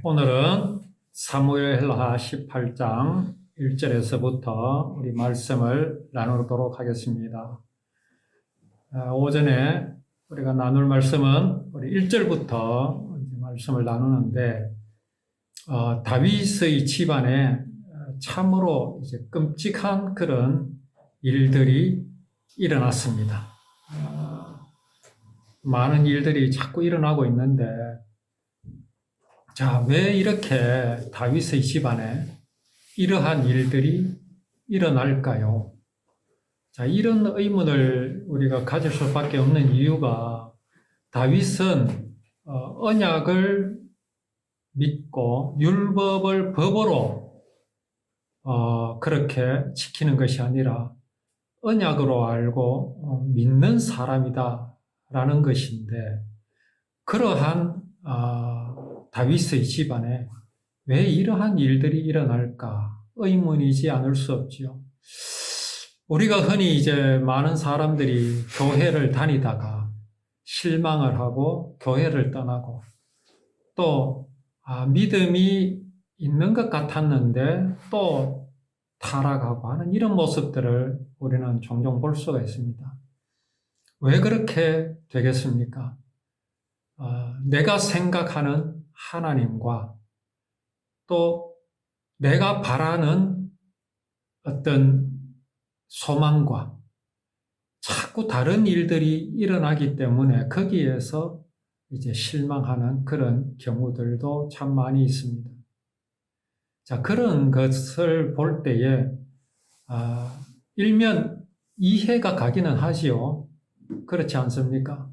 오늘은 사무엘하 18장 1절에서부터 우리 말씀을 나누도록 하겠습니다. 오전에 우리가 나눌 말씀은 우리 1절부터 말씀을 나누는데, 다윗의 집안에 참으로 이제 끔찍한 그런 일들이 일어났습니다. 많은 일들이 자꾸 일어나고 있는데, 자, 왜 이렇게 다윗의 집안에 이러한 일들이 일어날까요? 자, 이런 의문을 우리가 가질 수밖에 없는 이유가, 다윗은 언약을 믿고 율법을 법으로 그렇게 지키는 것이 아니라 언약으로 알고 믿는 사람이다라는 것인데, 그러한 다윗의 집안에 왜 이러한 일들이 일어날까 의문이지 않을 수 없지요. 우리가 흔히 이제 많은 사람들이 교회를 다니다가 실망을 하고 교회를 떠나고, 또 믿음이 있는 것 같았는데 또 타락하고 하는 이런 모습들을 우리는 종종 볼 수가 있습니다. 왜 그렇게 되겠습니까? 내가 생각하는 하나님과 또 내가 바라는 어떤 소망과 자꾸 다른 일들이 일어나기 때문에 거기에서 이제 실망하는 그런 경우들도 참 많이 있습니다. 자, 그런 것을 볼 때에 일면 이해가 가기는 하지요. 그렇지 않습니까?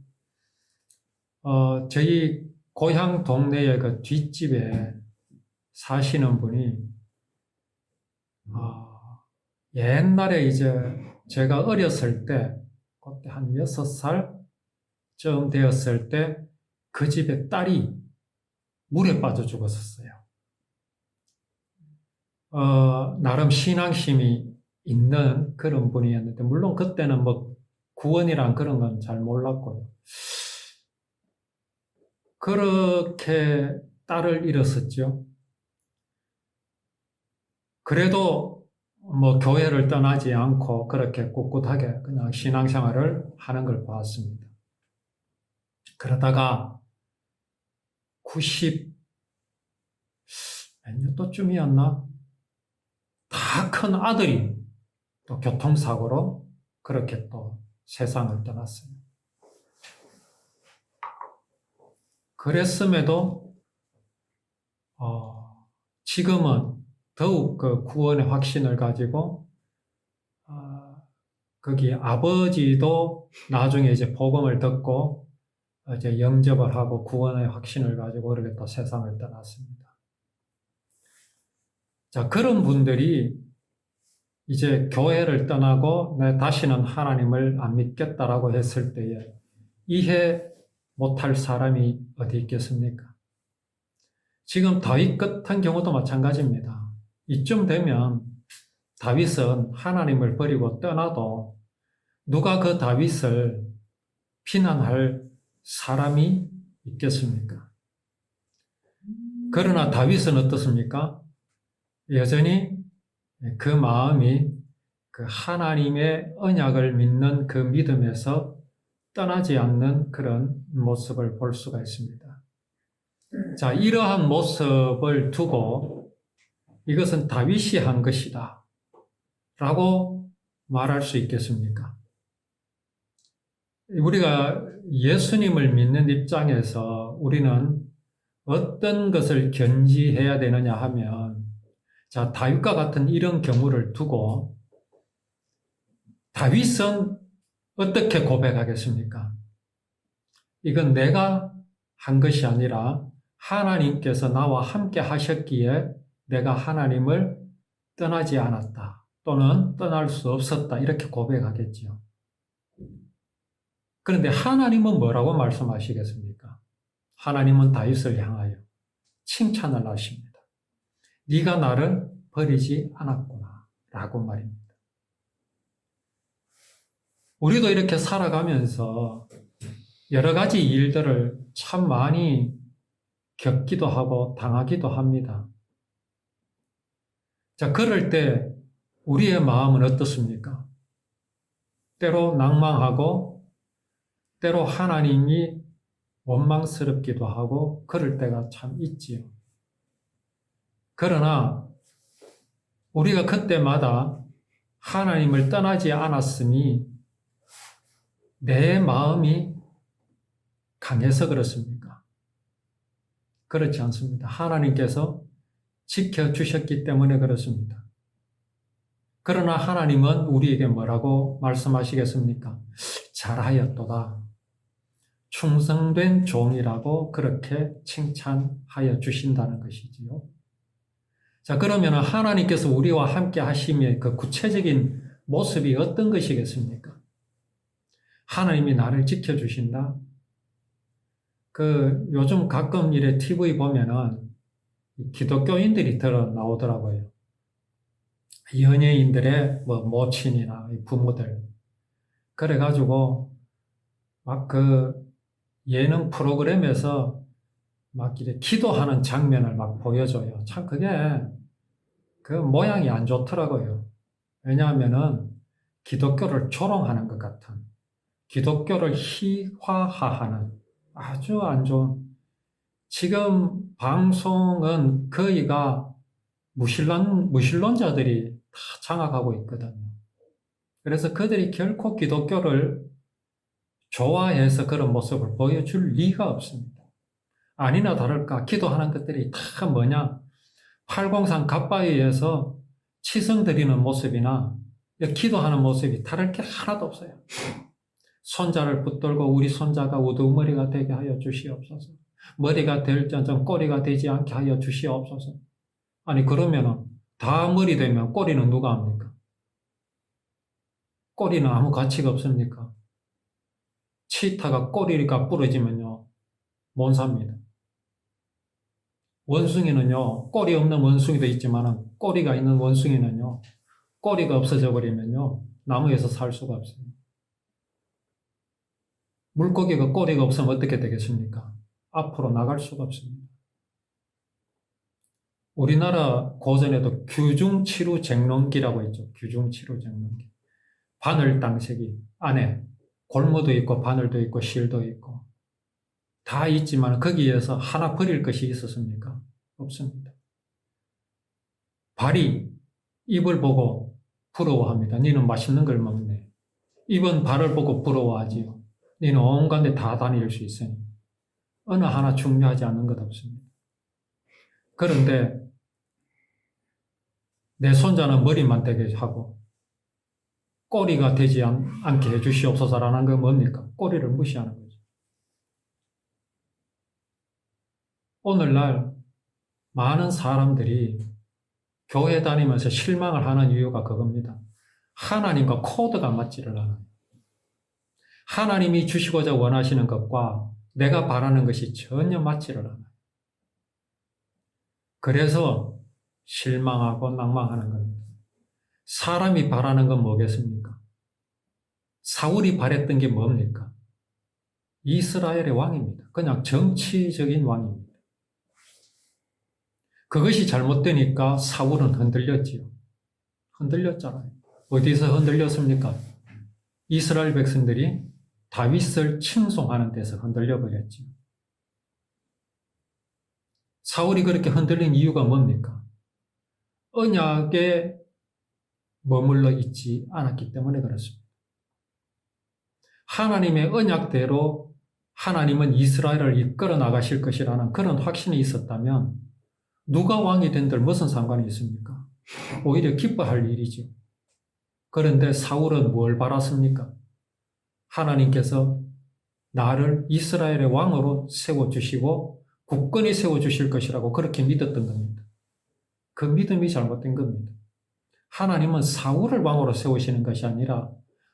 저희 고향 동네의 그 뒷집에 사시는 분이, 옛날에 이제 제가 어렸을 때, 그때 한 6살쯤 되었을 때, 그 집에 딸이 물에 빠져 죽었었어요. 나름 신앙심이 있는 그런 분이었는데, 물론 그때는 뭐 구원이란 그런 건 잘 몰랐고요. 그렇게 딸을 잃었었죠. 그래도 뭐 교회를 떠나지 않고 그렇게 꿋꿋하게 그냥 신앙생활을 하는 걸 봤습니다. 그러다가 90 몇 년도쯤이었나? 다 큰 아들이 또 교통사고로 그렇게 또 세상을 떠났어요. 그랬음에도 지금은 더욱 그 구원의 확신을 가지고, 거기 아버지도 나중에 이제 복음을 듣고 이제 영접을 하고 구원의 확신을 가지고 그렇게 또 세상을 떠났습니다. 자, 그런 분들이 이제 교회를 떠나고 다시는 하나님을 안 믿겠다라고 했을 때에 이해 못할 사람이 어디 있겠습니까? 지금 다윗 같은 경우도 마찬가지입니다. 이쯤 되면 다윗은 하나님을 버리고 떠나도 누가 그 다윗을 비난할 사람이 있겠습니까? 그러나 다윗은 어떻습니까? 여전히 그 마음이 그 하나님의 언약을 믿는 그 믿음에서 떠나지 않는 그런 모습을 볼 수가 있습니다. 자, 이러한 모습을 두고 이것은 다윗이 한 것이다 라고 말할 수 있겠습니까? 우리가 예수님을 믿는 입장에서 우리는 어떤 것을 견지해야 되느냐 하면, 자, 다윗과 같은 이런 경우를 두고 다윗은 어떻게 고백하겠습니까? 이건 내가 한 것이 아니라 하나님께서 나와 함께 하셨기에 내가 하나님을 떠나지 않았다, 또는 떠날 수 없었다, 이렇게 고백하겠지요. 그런데 하나님은 뭐라고 말씀하시겠습니까? 하나님은 다윗을 향하여 칭찬을 하십니다. 네가 나를 버리지 않았구나 라고 말입니다. 우리도 이렇게 살아가면서 여러 가지 일들을 참 많이 겪기도 하고 당하기도 합니다. 자, 그럴 때 우리의 마음은 어떻습니까? 때로 낭망하고 때로 하나님이 원망스럽기도 하고 그럴 때가 참 있지요. 그러나 우리가 그때마다 하나님을 떠나지 않았으니 내 마음이 강해서 그렇습니까? 그렇지 않습니다. 하나님께서 지켜주셨기 때문에 그렇습니다. 그러나 하나님은 우리에게 뭐라고 말씀하시겠습니까? 잘하였도다. 충성된 종이라고 그렇게 칭찬하여 주신다는 것이지요. 자, 그러면 하나님께서 우리와 함께 하심의 그 구체적인 모습이 어떤 것이겠습니까? 하나님이 나를 지켜주신다? 요즘 가끔 이래 TV 보면은 기독교인들이 들어 나오더라고요. 연예인들의 모친이나 부모들. 그래가지고 막 예능 프로그램에서 막 이렇게 기도하는 장면을 막 보여줘요. 참 그게 모양이 안 좋더라고요. 왜냐하면은 기독교를 조롱하는 것 같은, 기독교를 희화화하는 아주 안 좋은, 지금 방송은 거의가 무신론자들이 다 장악하고 있거든요. 그래서 그들이 결코 기독교를 좋아해서 그런 모습을 보여줄 리가 없습니다. 아니나 다를까 기도하는 것들이 다 뭐냐, 팔공산 갓바위에서 치성 드리는 모습이나 기도하는 모습이 다를 게 하나도 없어요. 손자를 붙들고 우리 손자가 우두머리가 되게 하여 주시옵소서. 머리가 될전전 꼬리가 되지 않게 하여 주시옵소서. 아니 그러면은 다 머리 되면 꼬리는 누가 합니까? 꼬리는 아무 가치가 없습니까? 치타가 꼬리가 부러지면요 못 삽니다. 원숭이는요 꼬리 없는 원숭이도 있지만 꼬리가 있는 원숭이는요 꼬리가 없어져 버리면요 나무에서 살 수가 없습니다. 물고기가 꼬리가 없으면 어떻게 되겠습니까? 앞으로 나갈 수가 없습니다. 우리나라 고전에도 규중치루쟁론기라고 있죠. 규중치루쟁론기. 바늘 땅새기 안에 골무도 있고 바늘도 있고 실도 있고 다 있지만 거기에서 하나 버릴 것이 있었습니까? 없습니다. 발이 입을 보고 부러워합니다. 너는 맛있는 걸 먹네. 입은 발을 보고 부러워하지요. 너는 온갖 데 다 다닐 수 있으니 어느 하나 중요하지 않는 것 없습니다. 그런데 내 손자는 머리만 되게 하고 꼬리가 되지 않게 해주시옵소서라는 건 뭡니까? 꼬리를 무시하는 거죠. 오늘날 많은 사람들이 교회 다니면서 실망을 하는 이유가 그겁니다. 하나님과 코드가 맞지를 않아요. 하나님이 주시고자 원하시는 것과 내가 바라는 것이 전혀 맞지를 않아요. 그래서 실망하고 낭망하는 겁니다. 사람이 바라는 건 뭐겠습니까? 사울이 바랬던 게 뭡니까? 이스라엘의 왕입니다. 그냥 정치적인 왕입니다. 그것이 잘못되니까 사울은 흔들렸지요. 흔들렸잖아요. 어디서 흔들렸습니까? 이스라엘 백성들이 다윗을 칭송하는 데서 흔들려버렸지요. 사울이 그렇게 흔들린 이유가 뭡니까? 언약에 머물러 있지 않았기 때문에 그렇습니다. 하나님의 언약대로 하나님은 이스라엘을 이끌어 나가실 것이라는 그런 확신이 있었다면 누가 왕이 된들 무슨 상관이 있습니까? 오히려 기뻐할 일이죠. 그런데 사울은 뭘 바랐습니까? 하나님께서 나를 이스라엘의 왕으로 세워주시고 굳건히 세워주실 것이라고 그렇게 믿었던 겁니다. 그 믿음이 잘못된 겁니다. 하나님은 사울을 왕으로 세우시는 것이 아니라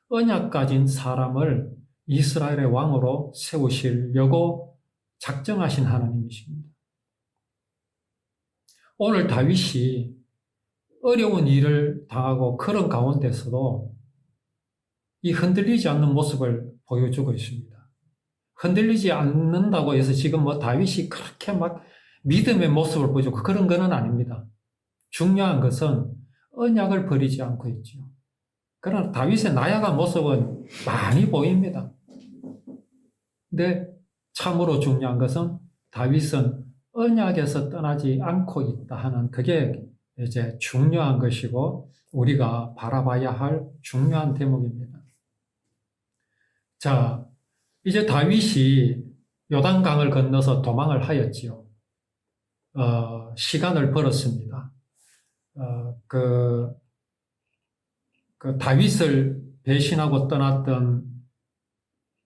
언약 가진 사람을 이스라엘의 왕으로 세우시려고 작정하신 하나님이십니다. 오늘 다윗이 어려운 일을 당하고 그런 가운데서도 이 흔들리지 않는 모습을 보여주고 있습니다. 흔들리지 않는다고 해서 지금 뭐 다윗이 그렇게 막 믿음의 모습을 보여주고 그런 거는 아닙니다. 중요한 것은 언약을 버리지 않고 있죠. 그러나 다윗의 나약한 모습은 많이 보입니다. 근데 참으로 중요한 것은 다윗은 언약에서 떠나지 않고 있다 하는 그게 이제 중요한 것이고 우리가 바라봐야 할 중요한 대목입니다. 자, 이제 다윗이 요단강을 건너서 도망을 하였지요. 시간을 벌었습니다. 그 다윗을 배신하고 떠났던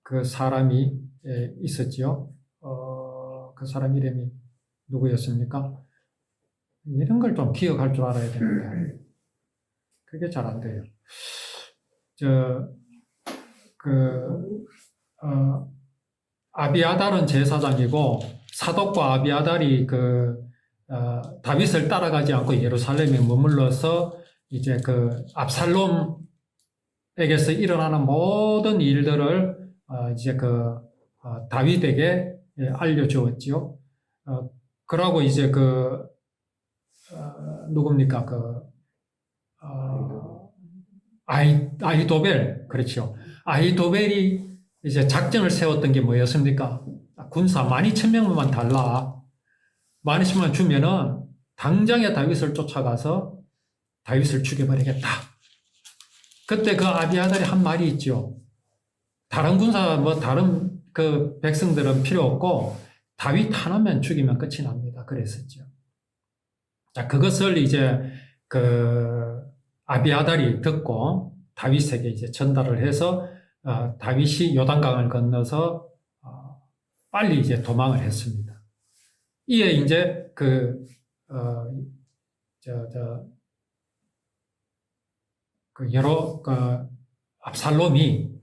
그 사람이 있었지요. 그 사람 이름이 누구였습니까? 이런 걸 좀 기억할 줄 알아야 됩니다. 그게 잘 안 돼요. 아비아달은 제사장이고 사독과 아비아달이 다윗을 따라가지 않고 예루살렘에 머물러서 이제 압살롬에게서 일어나는 모든 일들을 이제 다윗에게 알려주었지요. 그러고 이제 누굽니까? 아히도벨, 그렇죠. 아히도벨이 이제 작전을 세웠던 게 뭐였습니까? 군사 12,000명만 달라. 12,000명 주면은 당장에 다윗을 쫓아가서 다윗을 죽여버리겠다. 그때 그 아비아달이 한 말이 있죠. 다른 군사, 다른 백성들은 필요 없고 다윗 하나만 죽이면 끝이 납니다. 그랬었죠. 자, 그것을 이제 아비아달이 듣고 다윗에게 이제 전달을 해서 다윗이 요단강을 건너서 빨리 이제 도망을 했습니다. 이에 이제 압살롬이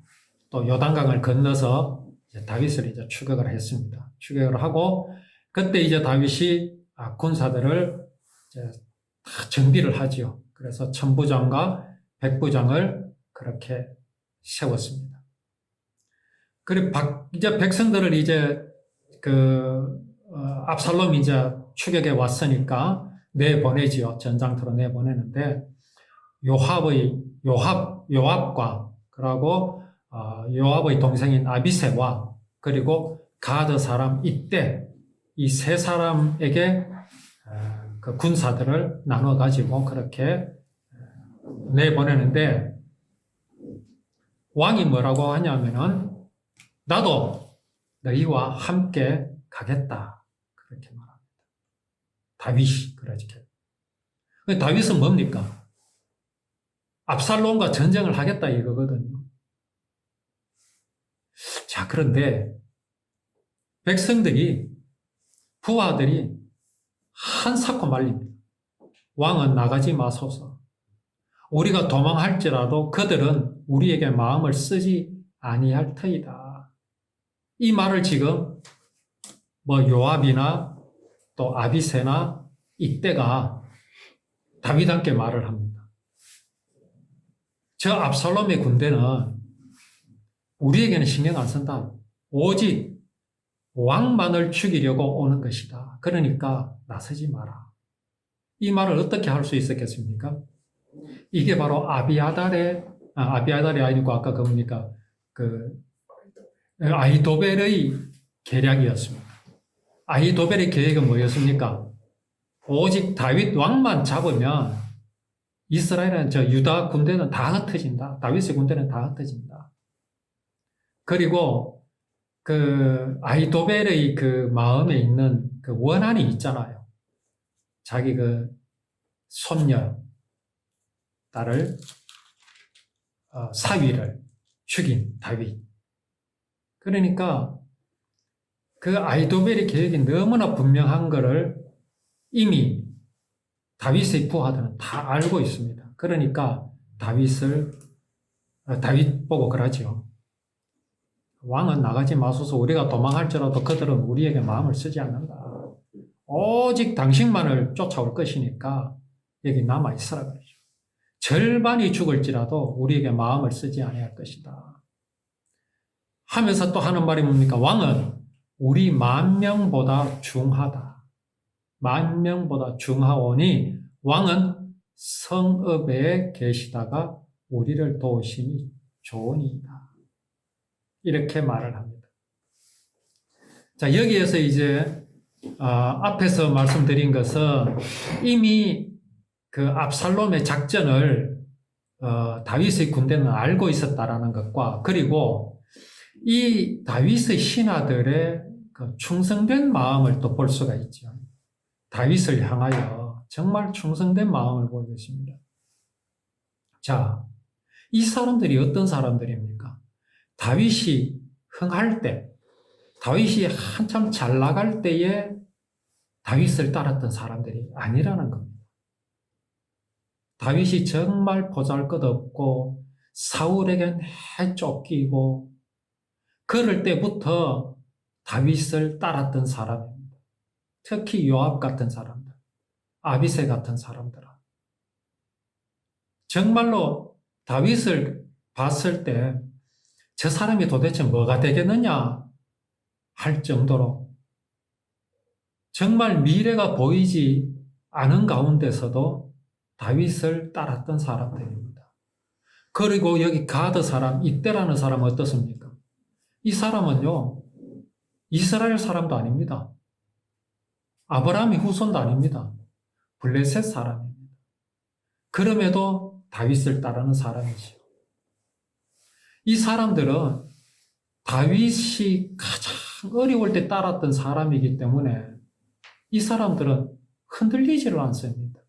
또 요단강을 건너서 이제 다윗을 이제 추격을 했습니다. 추격을 하고 그때 이제 다윗이 군사들을 이제 다 정비를 하지요. 그래서 천부장과 백부장을 그렇게 세웠습니다. 그리고 이제 백성들을 이제 압살롬이 이제 추격에 왔으니까 내보내지요. 전장터로 내보내는데 요압과 그리고 요압의 동생인 아비새와 그리고 가드 사람 이때 이 세 사람에게 그 군사들을 나눠 가지고 그렇게 내보내는데 왕이 뭐라고 하냐면은 나도 너희와 함께 가겠다 그렇게 말합니다. 다윗이 그러지. 다윗은 뭡니까? 압살롬과 전쟁을 하겠다 이거거든요. 자, 그런데 백성들이 부하들이 한사코 말립니다. 왕은 나가지 마소서. 우리가 도망할지라도 그들은 우리에게 마음을 쓰지 아니할 터이다. 이 말을 지금 요압이나 또 아비새나 이때가 다윗한테 말을 합니다. 저 압살롬의 군대는 우리에게는 신경 안 쓴다. 오직 왕만을 죽이려고 오는 것이다. 그러니까 나서지 마라. 이 말을 어떻게 할 수 있었겠습니까? 이게 바로 아비아달이 아니고 아까 뭡니까? 아히도벨의 계략이었습니다. 아히도벨의 계획은 뭐였습니까? 오직 다윗 왕만 잡으면 이스라엘은 유다 군대는 다 흩어진다. 다윗의 군대는 다 흩어진다. 그리고 아히도벨의 마음에 있는 원한이 있잖아요. 자기 손녀, 딸을, 사위를 죽인 다윗. 그러니까 아히도벨의 계획이 너무나 분명한 것을 이미 다윗의 부하들은 다 알고 있습니다. 그러니까 다윗 보고 그러죠. 왕은 나가지 마소서. 우리가 도망할지라도 그들은 우리에게 마음을 쓰지 않는다. 오직 당신만을 쫓아올 것이니까 여기 남아있으라 그러죠. 절반이 죽을지라도 우리에게 마음을 쓰지 아니할 것이다. 하면서 또 하는 말이 뭡니까? 왕은 우리 10,000명보다 중하다. 10,000명보다 중하오니 왕은 성읍에 계시다가 우리를 도우심이 좋으니이다. 이렇게 말을 합니다. 자, 여기에서 이제 앞에서 말씀드린 것은 이미 그 압살롬의 작전을 다윗의 군대는 알고 있었다라는 것과, 그리고 이 다윗의 신하들의 그 충성된 마음을 또 볼 수가 있죠. 다윗을 향하여 정말 충성된 마음을 보이고 있습니다. 자, 이 사람들이 어떤 사람들입니까? 다윗이 흥할 때, 다윗이 한참 잘 나갈 때에 다윗을 따랐던 사람들이 아니라는 겁니다. 다윗이 정말 보잘것없고 사울에게 쫓기고 그럴 때부터 다윗을 따랐던 사람입니다. 특히 요압 같은 사람들, 아비새 같은 사람들. 정말로 다윗을 봤을 때 저 사람이 도대체 뭐가 되겠느냐 할 정도로 정말 미래가 보이지 않은 가운데서도 다윗을 따랐던 사람들입니다. 그리고 여기 가드 사람, 이때라는 사람은 어떻습니까? 이 사람은요, 이스라엘 사람도 아닙니다. 아브라함의 후손도 아닙니다. 블레셋 사람입니다. 그럼에도 다윗을 따르는 사람이죠. 이 사람들은 다윗이 가장 어려울 때 따랐던 사람이기 때문에 이 사람들은 흔들리지를 않습니다.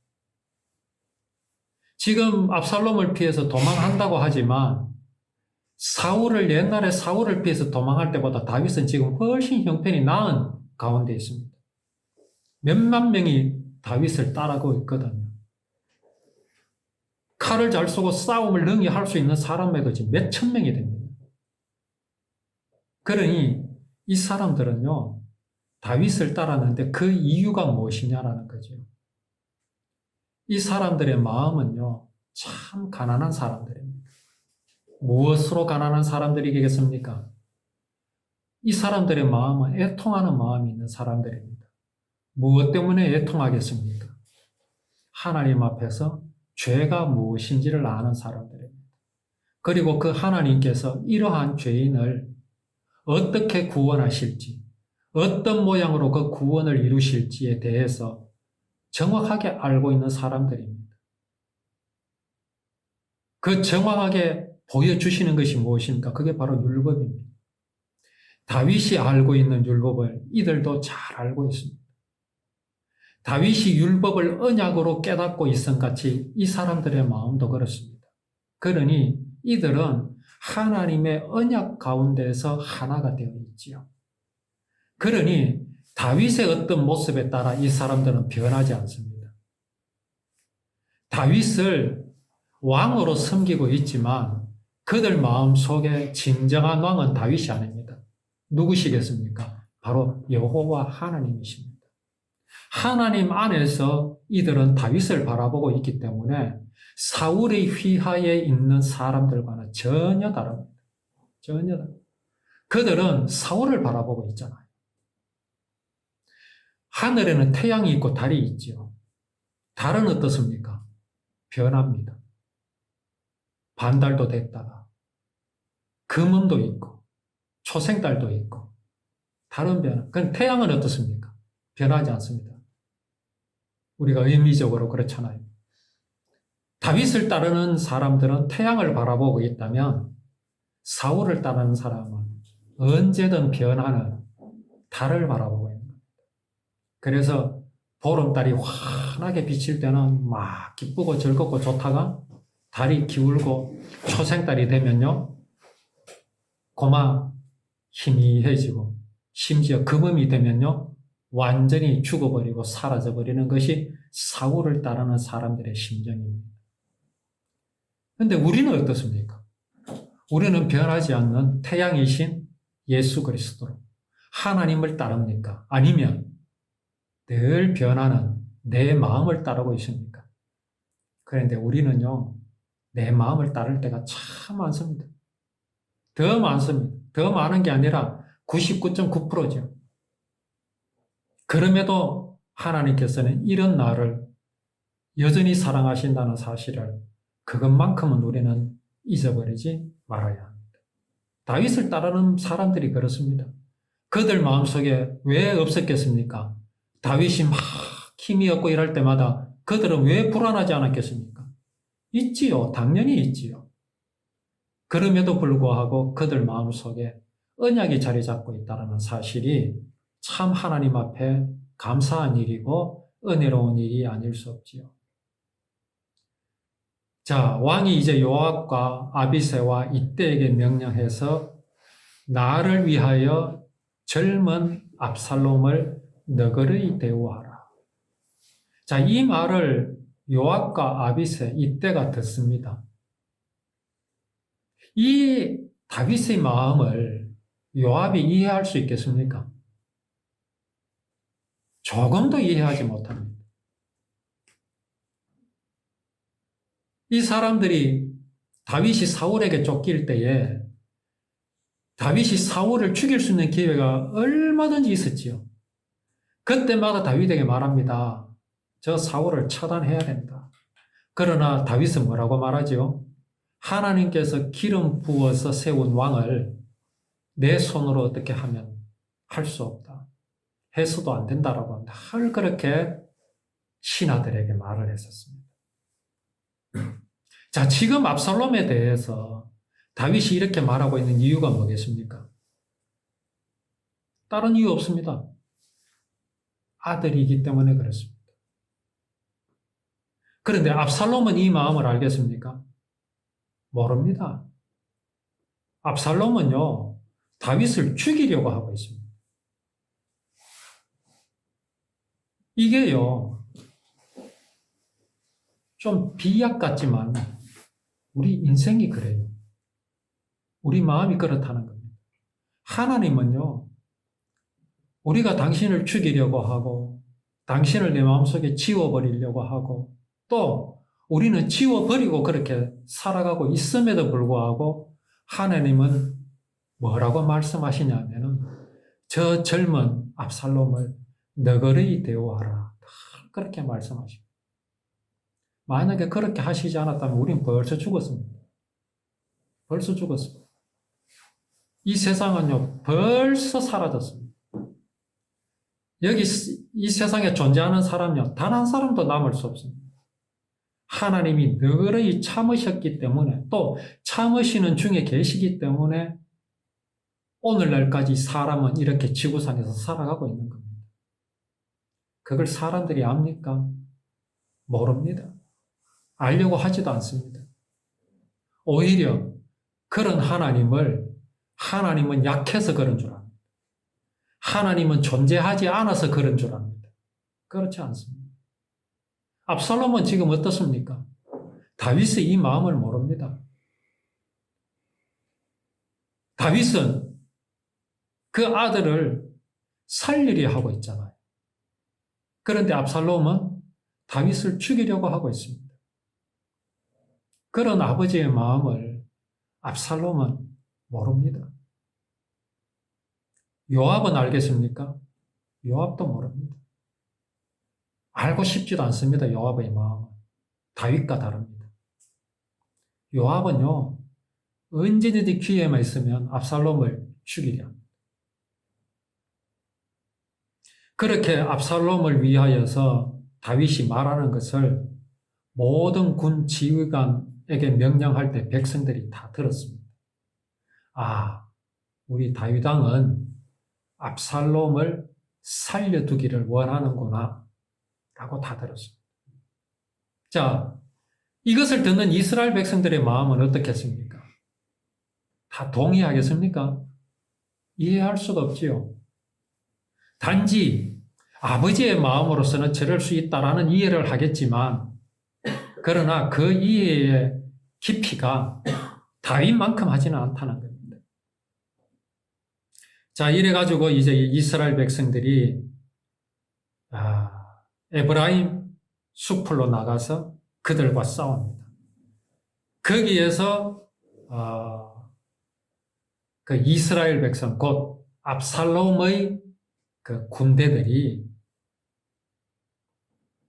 지금 압살롬을 피해서 도망한다고 하지만 옛날에 사울을 피해서 도망할 때보다 다윗은 지금 훨씬 형편이 나은 가운데 있습니다. 몇만 명이 다윗을 따라가고 있거든요. 칼을 잘 쏘고 싸움을 능히 할 수 있는 사람에도 지금 몇천 명이 됩니다. 그러니 이 사람들은요, 다윗을 따랐는데 그 이유가 무엇이냐라는 거죠. 이 사람들의 마음은요, 참 가난한 사람들입니다. 무엇으로 가난한 사람들이겠습니까? 이 사람들의 마음은 애통하는 마음이 있는 사람들입니다. 무엇 때문에 애통하겠습니까? 하나님 앞에서 죄가 무엇인지를 아는 사람들입니다. 그리고 그 하나님께서 이러한 죄인을 어떻게 구원하실지, 어떤 모양으로 그 구원을 이루실지에 대해서 정확하게 알고 있는 사람들입니다. 그 정확하게 보여주시는 것이 무엇입니까? 그게 바로 율법입니다. 다윗이 알고 있는 율법을 이들도 잘 알고 있습니다. 다윗이 율법을 언약으로 깨닫고 있음 같이 이 사람들의 마음도 그렇습니다. 그러니 이들은 하나님의 언약 가운데서 하나가 되어 있지요. 그러니 다윗의 어떤 모습에 따라 이 사람들은 변하지 않습니다. 다윗을 왕으로 섬기고 있지만 그들 마음속에 진정한 왕은 다윗이 아닙니다. 누구시겠습니까? 바로 여호와 하나님이십니다. 하나님 안에서 이들은 다윗을 바라보고 있기 때문에 사울의 휘하에 있는 사람들과는 전혀 다릅니다. 전혀 다릅니다. 그들은 사울을 바라보고 있잖아요. 하늘에는 태양이 있고 달이 있죠. 달은 어떻습니까? 변합니다. 반달도 됐다가 금음도 있고 초생달도 있고 다른 변화. 그럼 태양은 어떻습니까? 변하지 않습니다. 우리가 의미적으로 그렇잖아요. 다윗을 따르는 사람들은 태양을 바라보고 있다면 사울을 따르는 사람은 언제든 변하는 달을 바라보고 있는 겁니다. 그래서 보름달이 환하게 비칠 때는 막 기쁘고 즐겁고 좋다가 달이 기울고 초생달이 되면요, 고마 희미해지고 심지어 금음이 되면요 완전히 죽어버리고 사라져버리는 것이 사울을 따르는 사람들의 심정입니다. 그런데 우리는 어떻습니까? 우리는 변하지 않는 태양이신 예수 그리스도로 하나님을 따릅니까? 아니면 늘 변하는 내 마음을 따르고 있습니까? 그런데 우리는요, 내 마음을 따를 때가 참 많습니다. 더 많습니다. 더 많은 게 아니라 99.9%죠. 그럼에도 하나님께서는 이런 나를 여전히 사랑하신다는 사실을 그것만큼은 우리는 잊어버리지 말아야 합니다. 다윗을 따르는 사람들이 그렇습니다. 그들 마음속에 왜 없었겠습니까? 다윗이 막 힘이 없고 이럴 때마다 그들은 왜 불안하지 않았겠습니까? 있지요. 당연히 있지요. 그럼에도 불구하고 그들 마음속에 언약이 자리 잡고 있다는 사실이 참 하나님 앞에 감사한 일이고 은혜로운 일이 아닐 수 없지요. 자, 왕이 이제 요압과 아비새와 이때에게 명령해서 나를 위하여 젊은 압살롬을 너그러이 대우하라. 자, 이 말을 요압과 아비새 이때가 듣습니다. 이 다윗의 마음을 요압이 이해할 수 있겠습니까? 조금도 이해하지 못합니다. 이 사람들이 다윗이 사울에게 쫓길 때에 다윗이 사울을 죽일 수 있는 기회가 얼마든지 있었지요. 그때마다 다윗에게 말합니다. 저 사울을 처단해야 된다. 그러나 다윗은 뭐라고 말하지요? 하나님께서 기름 부어서 세운 왕을 내 손으로 어떻게 하면 할 수 없다. 해서도 안 된다라고 합니다. 그렇게 신하들에게 말을 했었습니다. 자, 지금 압살롬에 대해서 다윗이 이렇게 말하고 있는 이유가 뭐겠습니까? 다른 이유 없습니다. 아들이기 때문에 그렇습니다. 그런데 압살롬은 이 마음을 알겠습니까? 모릅니다. 압살롬은요, 다윗을 죽이려고 하고 있습니다. 이게요, 좀 비약 같지만 우리 인생이 그래요. 우리 마음이 그렇다는 겁니다. 하나님은요, 우리가 당신을 죽이려고 하고 당신을 내 마음속에 지워버리려고 하고 또 우리는 지워버리고 그렇게 살아가고 있음에도 불구하고 하나님은 뭐라고 말씀하시냐면은 저 젊은 압살롬을 너그러이 대우하라. 그렇게 말씀하십니다. 만약에 그렇게 하시지 않았다면 우리는 벌써 죽었습니다. 벌써 죽었습니다. 이 세상은요, 벌써 사라졌습니다. 여기 이 세상에 존재하는 사람요, 단 한 사람도 남을 수 없습니다. 하나님이 너그러이 참으셨기 때문에 또 참으시는 중에 계시기 때문에 오늘날까지 사람은 이렇게 지구상에서 살아가고 있는 겁니다. 그걸 사람들이 압니까? 모릅니다. 알려고 하지도 않습니다. 오히려 그런 하나님은 약해서 그런 줄 압니다. 하나님은 존재하지 않아서 그런 줄 압니다. 그렇지 않습니다. 압살롬은 지금 어떻습니까? 다윗의 이 마음을 모릅니다. 다윗은 그 아들을 살리려 하고 있잖아요. 그런데 압살롬은 다윗을 죽이려고 하고 있습니다. 그런 아버지의 마음을 압살롬은 모릅니다. 요압은 알겠습니까? 요압도 모릅니다. 알고 싶지도 않습니다. 요압의 마음은. 다윗과 다릅니다. 요압은요, 언제든지 기회만 있으면 압살롬을 죽이려 합니다. 그렇게 압살롬을 위하여서 다윗이 말하는 것을 모든 군 지휘관에게 명령할 때 백성들이 다 들었습니다. 아, 우리 다윗 왕은 압살롬을 살려두기를 원하는구나 라고 다 들었습니다. 자, 이것을 듣는 이스라엘 백성들의 마음은 어떻겠습니까? 다 동의하겠습니까? 이해할 수가 없지요. 단지 아버지의 마음으로서는 저럴 수 있다라는 이해를 하겠지만 그러나 그 이해의 깊이가 다윗만큼 하지는 않다는 겁니다. 자, 이래가지고 이제 이스라엘 백성들이 에브라임 숲으로 나가서 그들과 싸웁니다. 거기에서 그 이스라엘 백성, 곧 압살롬의 그 군대들이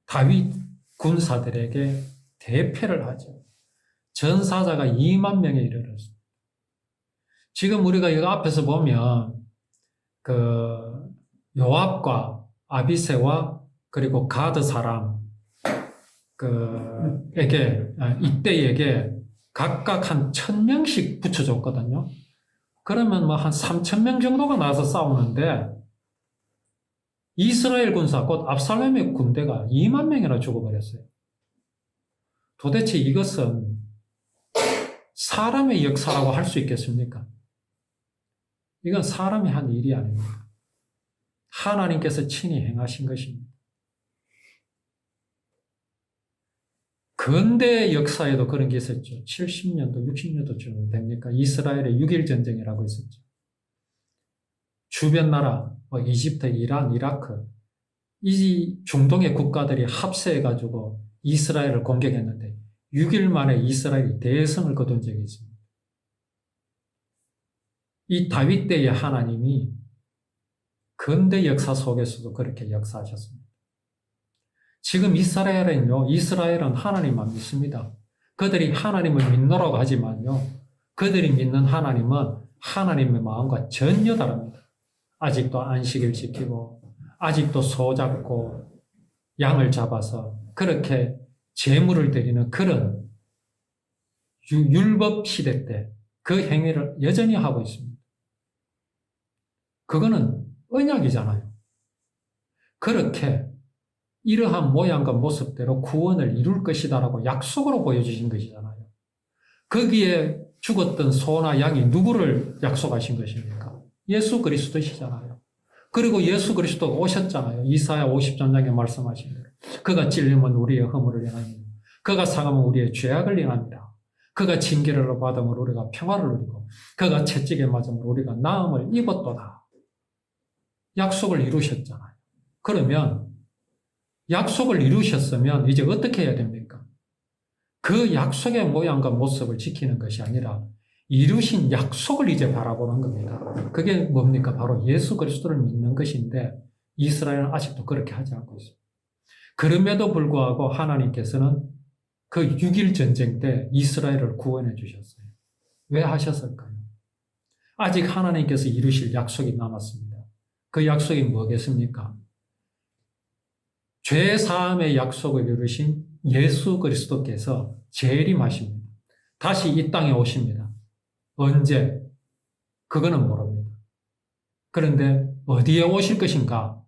다윗 군사들에게 대패를 하죠. 전사자가 2만 명에 이르렀습니다. 지금 우리가 이거 앞에서 보면 그 요압과 아비새와 그리고 가드 사람 이때에게 각각 한 1,000명씩 붙여줬거든요. 그러면 뭐 한 3,000명 정도가 나와서 싸우는데 이스라엘 군사, 곧 압살롬의 군대가 2만 명이나 죽어버렸어요. 도대체 이것은 사람의 역사라고 할 수 있겠습니까? 이건 사람이 한 일이 아닙니다. 하나님께서 친히 행하신 것입니다. 근대 역사에도 그런 게 있었죠. 70년도, 60년도쯤 됩니까? 이스라엘의 6.1 전쟁이라고 있었죠. 주변 나라, 이집트, 이란, 이라크, 이 중동의 국가들이 합세해가지고 이스라엘을 공격했는데 6일 만에 이스라엘이 대승을 거둔 적이 있습니다. 이 다윗 때의 하나님이 근대 역사 속에서도 그렇게 역사하셨습니다. 지금 이스라엘은 하나님만 믿습니다. 그들이 하나님을 믿노라고 하지만요, 그들이 믿는 하나님은 하나님의 마음과 전혀 다릅니다. 아직도 안식일 지키고, 아직도 소 잡고, 양을 잡아서 그렇게 제물을 드리는 그런 율법 시대 때 그 행위를 여전히 하고 있습니다. 그거는 언약이잖아요. 그렇게 이러한 모양과 모습대로 구원을 이룰 것이다라고 약속으로 보여주신 것이잖아요. 거기에 죽었던 소나 양이 누구를 약속하신 것입니까? 예수 그리스도시잖아요. 그리고 예수 그리스도가 오셨잖아요. 이사야 50장에 말씀하신 대로. 그가 찔림은 우리의 허물을 인하며 그가 상함은 우리의 죄악을 인합니다. 그가 징계를 받음으로 우리가 평화를 누리고 그가 채찍에 맞음으로 우리가 나음을 입었도다. 약속을 이루셨잖아요. 그러면 약속을 이루셨으면 이제 어떻게 해야 됩니까? 그 약속의 모양과 모습을 지키는 것이 아니라 이루신 약속을 이제 바라보는 겁니다. 그게 뭡니까? 바로 예수 그리스도를 믿는 것인데 이스라엘은 아직도 그렇게 하지 않고 있습니다. 그럼에도 불구하고 하나님께서는 그 6.1 전쟁 때 이스라엘을 구원해 주셨어요. 왜 하셨을까요? 아직 하나님께서 이루실 약속이 남았습니다. 그 약속이 뭐겠습니까? 죄 사함의 약속을 이루신 예수 그리스도께서 재림하십니다. 다시 이 땅에 오십니다. 언제? 그거는 모릅니다. 그런데 어디에 오실 것인가?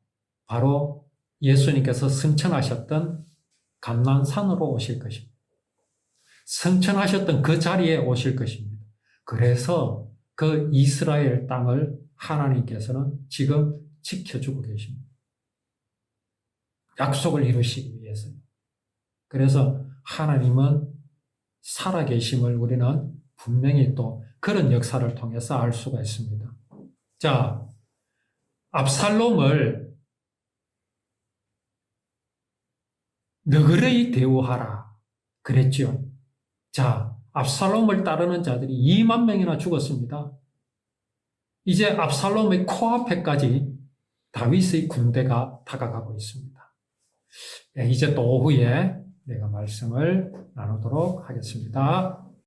바로 예수님께서 승천하셨던 감난산으로 오실 것입니다. 승천하셨던 그 자리에 오실 것입니다. 그래서 그 이스라엘 땅을 하나님께서는 지금 지켜주고 계십니다. 약속을 이루시기 위해서요. 그래서 하나님은 살아계심을 우리는 분명히 또 그런 역사를 통해서 알 수가 있습니다. 자, 압살롬을 너그러이 대우하라 그랬죠. 자, 압살롬을 따르는 자들이 2만 명이나 죽었습니다. 이제 압살롬의 코앞에까지 다윗의 군대가 다가가고 있습니다. 이제 또 오후에 내가 말씀을 나누도록 하겠습니다.